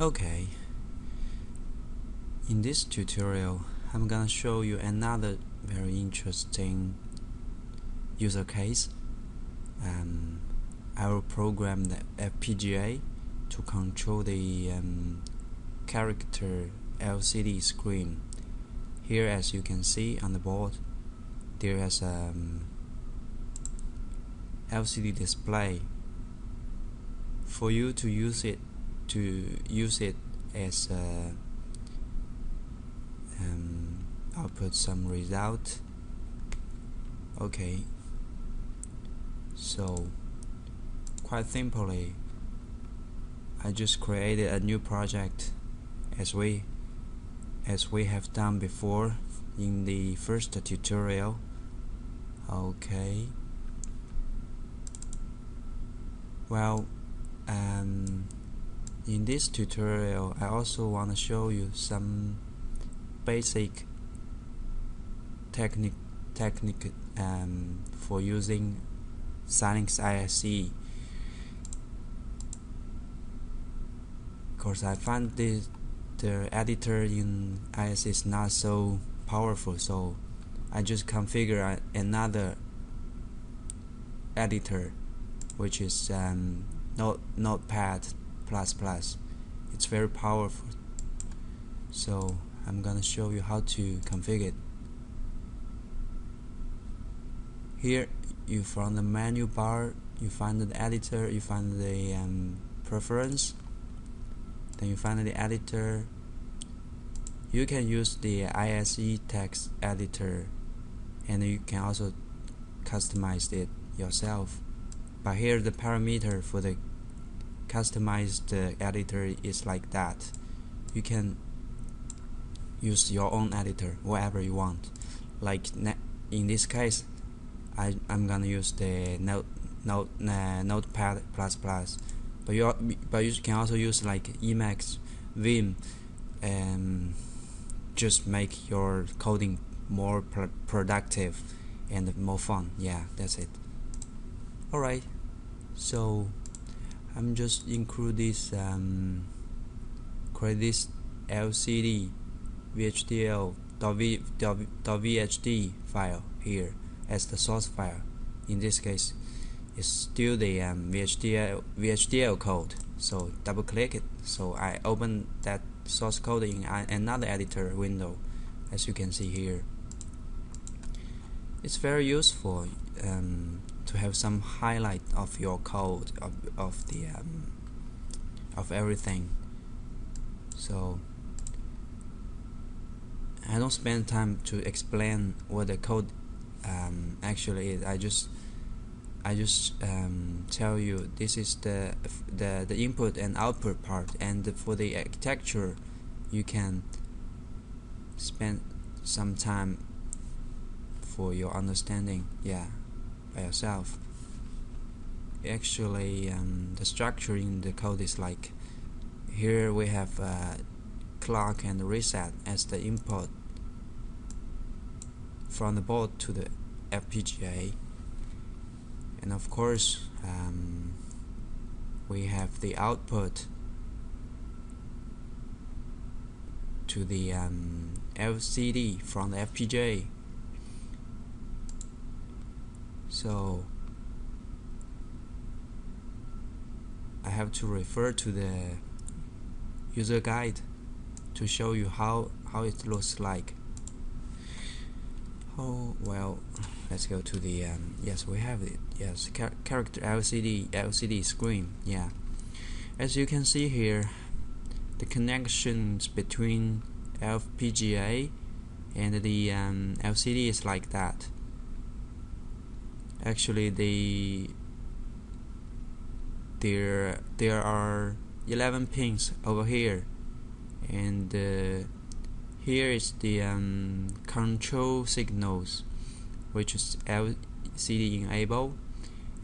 Okay, in this tutorial I'm gonna show you another very interesting user case. I will program the FPGA to control the character LCD screen. Here, as you can see on the board, there is a LCD display. For you to use it as a output some result. Okay, so quite simply, I just created a new project as we have done before in the first tutorial. Okay, well, in this tutorial I also want to show you some basic technique for using Xilinx ISE, because I find the editor in ISE is not so powerful, so I just configure another editor, which is Notepad++. It's very powerful, so I'm gonna show you how to configure it. Here, from the menu bar, you find the editor, you find the preference, then you find the editor. You can use the ISE text editor, and you can also customize it yourself. But here the parameter for the customized editor is like that. You can use your own editor, whatever you want. Like in this case, I'm gonna use the Notepad++, but you can also use like Emacs, Vim, and just make your coding more productive and more fun. Yeah, that's it. Alright, so I'm just include this create this LCD VHDL.vhd file here as the source file. In this case, it's still the VHDL code. So double click it. So I open that source code in another editor window, as you can see here. It's very useful to have some highlight of your code of the of everything. So I don't spend time to explain what the code actually is. I just tell you this is the input and output part, and for the architecture you can spend some time for your understanding, yeah, by yourself. Actually, the structure in the code is like, here we have clock and reset as the input from the board to the FPGA, and of course we have the output to the LCD from the FPGA. So I have to refer to the user guide to show you how it looks like. Oh well, let's go to the yes, we have it. Yes, character LCD screen. Yeah, as you can see here, the connections between FPGA and the LCD is like that. Actually, there are 11 pins over here, and here is the control signals, which is LCD enable,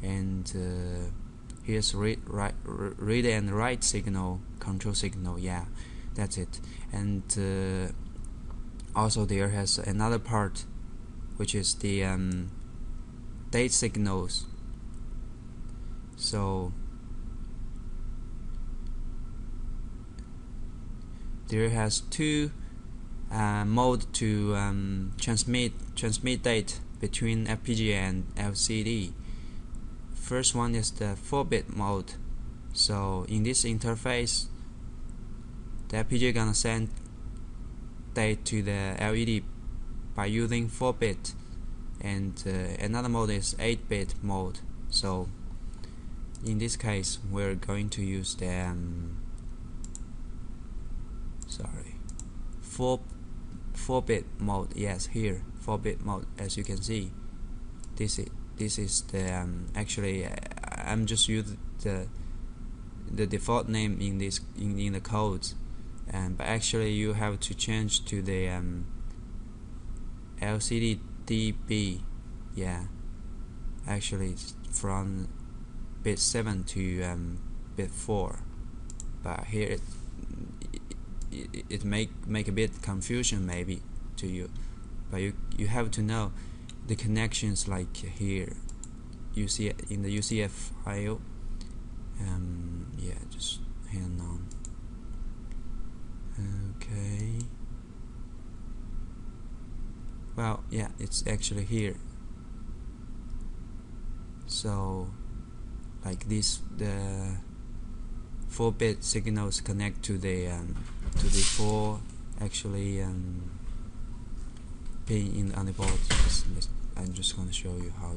and here's read and write signal, control signal. Yeah, that's it. And also there has another part, which is the date signals. So there has two mode to transmit data between FPGA and LCD. First one is the 4-bit mode. So in this interface, the FPGA gonna send data to the LED by using 4-bit, and another mode is 8-bit mode. So in this case, we're going to use the 4-bit mode. Yes, here 4-bit mode. As you can see, this is the actually I'm just using the default name in this in the codes, but actually you have to change to the LCD DB. Yeah, actually it's from bit 7 to bit 4, but here it make a bit confusion maybe to you, but you have to know the connections. Like here you see it in the UCF file. Yeah, just hang on. Okay, well, yeah, it's actually here. So like this, the 4-bit signals connect to the 4 actually pin on the board. I'm just going to show you how.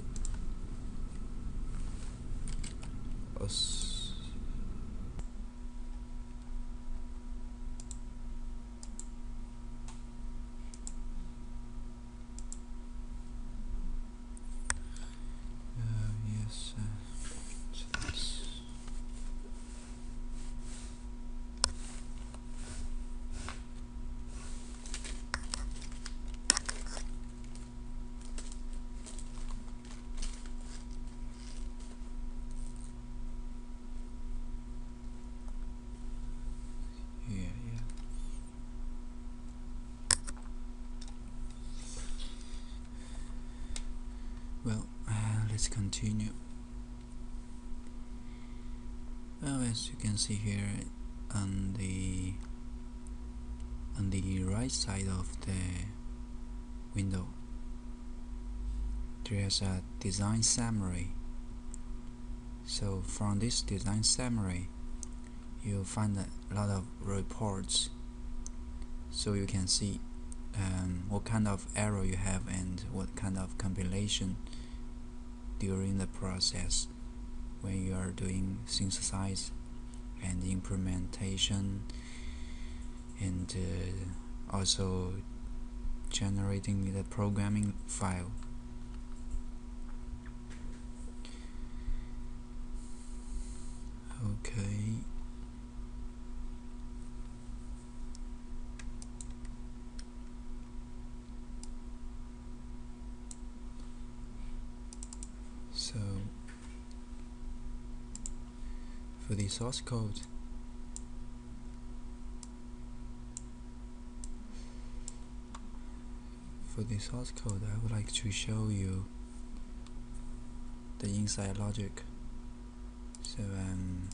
Yes. Well, let's continue. Well, as you can see here on the right side of the window, there's a design summary. So from this design summary, you'll find a lot of reports, so you can see what kind of error you have and what kind of compilation during the process when you are doing synthesize and implementation, and also generating the programming file. Okay. So for the source code, I would like to show you the inside logic. So I'm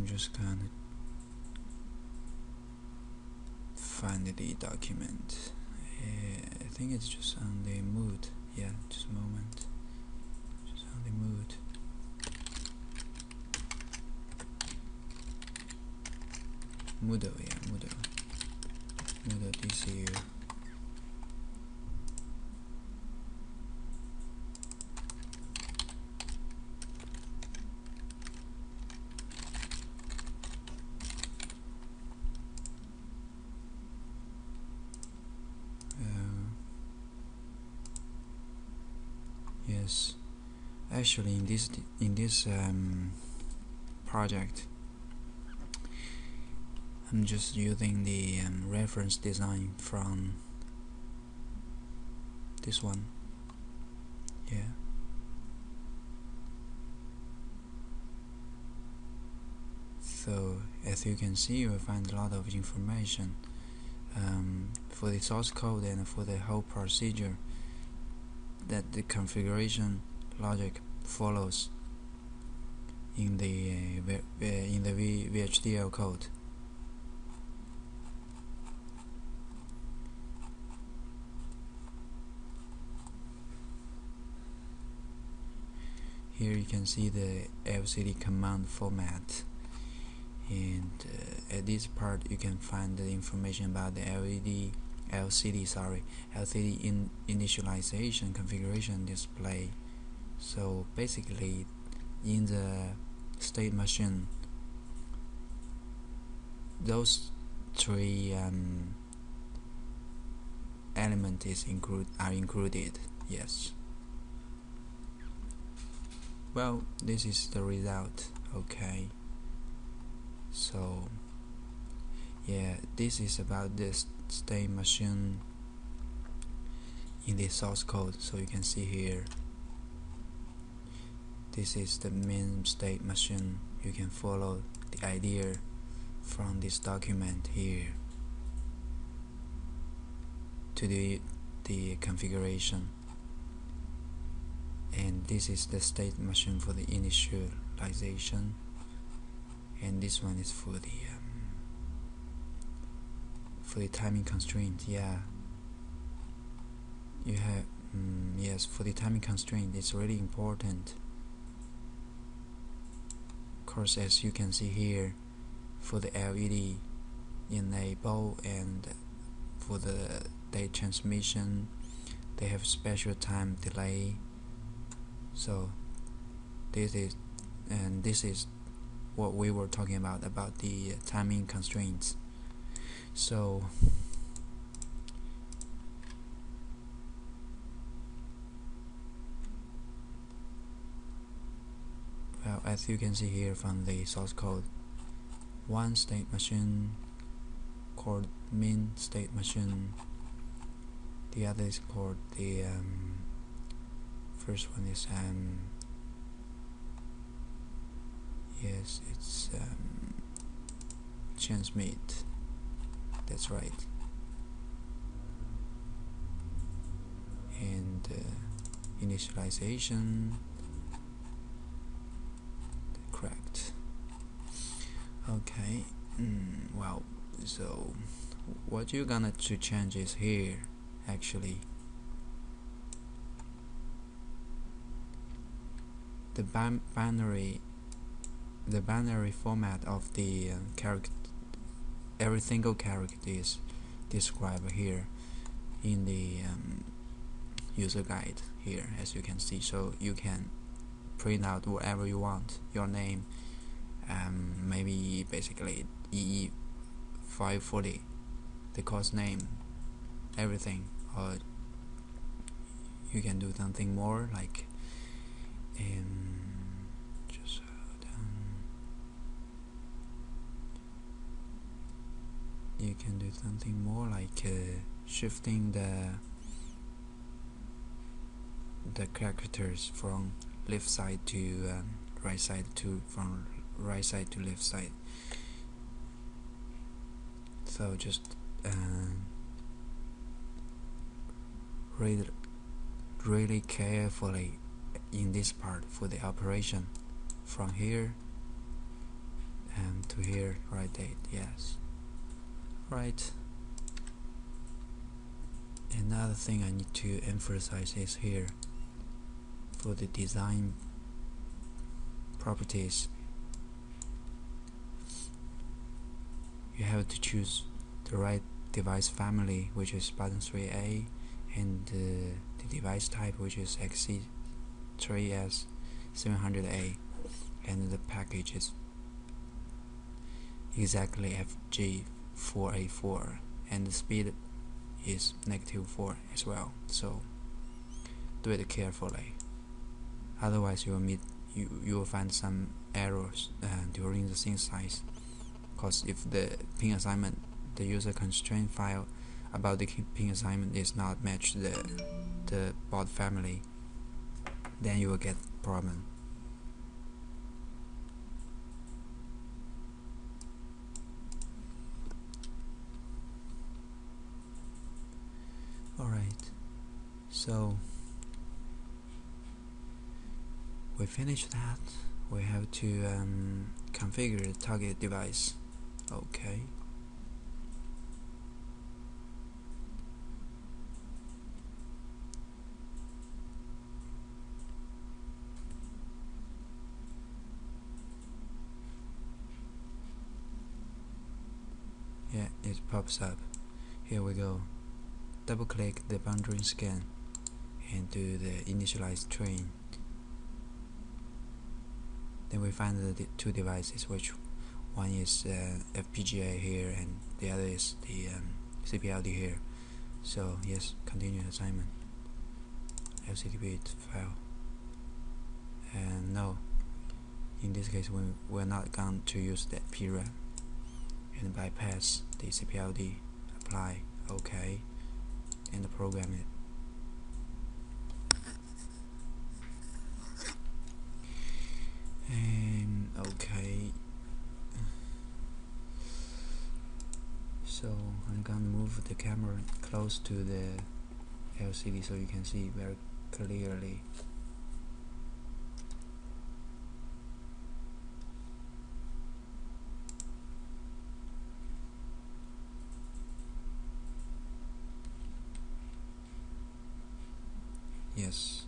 just gonna find the document. I think it's just on the mood. Yeah, just a moment. Just on the mood. Moodle, yeah, Moodle DCU. Yes, actually in this project, I'm just using the reference design from this one. Yeah. So as you can see, you will find a lot of information for the source code and for the whole procedure that the configuration logic follows. in the VHDL code. Here you can see the LCD command format, and at this part you can find the information about the LCD initialization configuration display. So basically, in the state machine, those three elements are included. Yes. Well, this is the result. Okay. So yeah, this is about this state machine in the source code. So you can see here, this is the main state machine. You can follow the idea from this document here to the configuration, and this is the state machine for the initialization, and this one is for the timing constraint. Yeah, you have yes, for the timing constraint, it's really important. Of course, as you can see here, for the LED enable and for the date transmission, they have special time delay. So this is what we were talking about the timing constraints. So well, as you can see here from the source code, one state machine called main state machine, the other is called the first one is yes, it's transmit. That's right. And initialization, correct. Okay. Well, so what you're gonna to change is here actually the binary format of the character. Every single character is described here in the user guide here, as you can see. So you can print out whatever you want, your name, maybe basically EE540, the course name, everything, or you can do something more like just you can do something more like shifting the characters from left side to right side, to from right side to left side. So just read really carefully in this part for the operation from here and to here, right date. Yes, right. Another thing I need to emphasize is here for the design properties, you have to choose the right device family, which is button 3A, and the device type, which is XC3S700A, and the package is exactly FG484, and the speed is -4 as well. So do it carefully, otherwise you will find some errors during the synthesize, because if the pin assignment, the user constraint file about the pin assignment is not matched the board family, then you will get problem. Alright, so we finished that. we have to configure the target device. Okay. Yeah, it pops up. Here we go. Double click the boundary scan and do the initialize train. Then we find the two devices, which one is FPGA here and the other is the CPLD here. So yes, continue assignment. LCD bit file. And no, in this case we're not going to use that PRAM. And bypass the CPLD. Apply. OK. And program it. And OK. So I'm gonna move the camera close to the LCD so you can see very clearly. Yes.